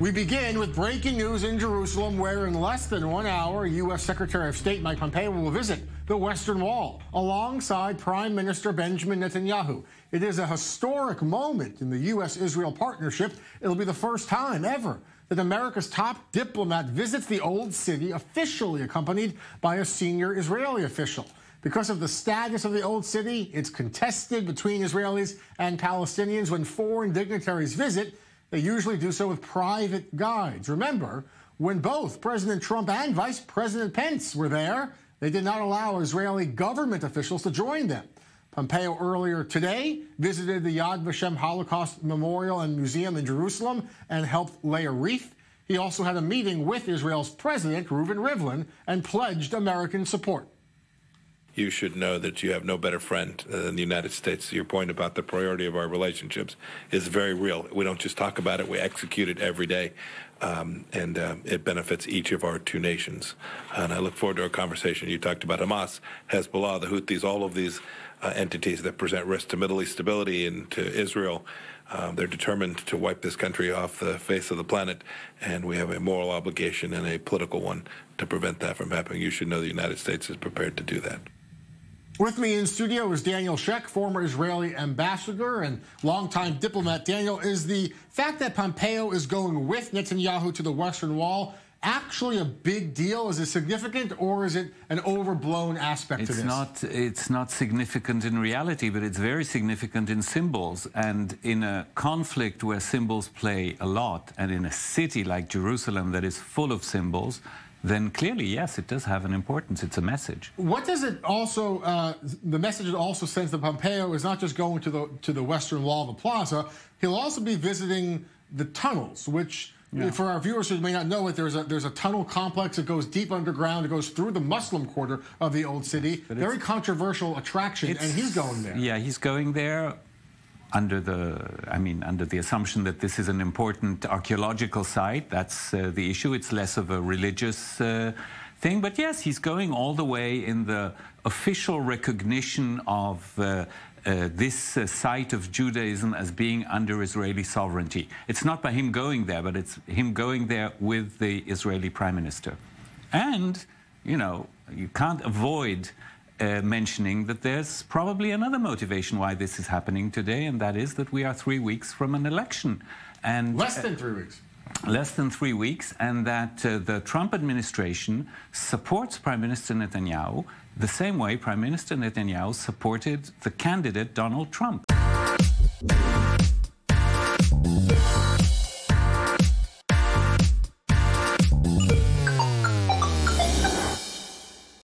We begin with breaking news in Jerusalem, where in less than 1 hour, U.S. Secretary of State Mike Pompeo will visit the Western Wall alongside Prime Minister Benjamin Netanyahu. It is a historic moment in the U.S.-Israel partnership. It'll be the first time ever that America's top diplomat visits the Old City, officially accompanied by a senior Israeli official. Because of the status of the Old City, it's contested between Israelis and Palestinians. When foreign dignitaries visit, they usually do so with private guides. Remember, when both President Trump and Vice President Pence were there, they did not allow Israeli government officials to join them. Pompeo earlier today visited the Yad Vashem Holocaust Memorial and Museum in Jerusalem and helped lay a wreath. He also had a meeting with Israel's President, Reuven Rivlin, and pledged American support. You should know that you have no better friend than the United States. Your point about the priority of our relationships is very real. We don't just talk about it, we execute it every day. It benefits each of our two nations. And I look forward to our conversation. You talked about Hamas, Hezbollah, the Houthis, all of these entities that present risk to Middle East stability and to Israel. They're determined to wipe this country off the face of the planet, and we have a moral obligation and a political one to prevent that from happening. You should know the United States is prepared to do that. With me in studio is Daniel Shek, former Israeli ambassador and longtime diplomat. Daniel, is the fact that Pompeo is going with Netanyahu to the Western Wall actually a big deal? Is it significant, or is it an overblown aspect to this? It's not significant in reality, but it's very significant in symbols. And in a conflict where symbols play a lot, and in a city like Jerusalem that is full of symbols, then clearly, yes, it does have an importance. It's a message. What does it also, the message it also sends that Pompeo is not just going to the Western Wall of the Plaza, he'll also be visiting the tunnels, which, for our viewers who may not know it, there's a tunnel complex that goes deep underground. It goes through the Muslim quarter of the Old City. Very controversial attraction, and he's going there. Yeah, he's going there under the assumption that this is an important archaeological site. That's the issue. It's less of a religious thing. But yes, he's going all the way in the official recognition of this site of Judaism as being under Israeli sovereignty. It's not by him going there, but it's him going there with the Israeli Prime Minister. And, you know, you can't avoid mentioning that there's probably another motivation why this is happening today, and that is that we are 3 weeks from an election. And less than 3 weeks. Less than 3 weeks, and that the Trump administration supports Prime Minister Netanyahu the same way Prime Minister Netanyahu supported the candidate Donald Trump.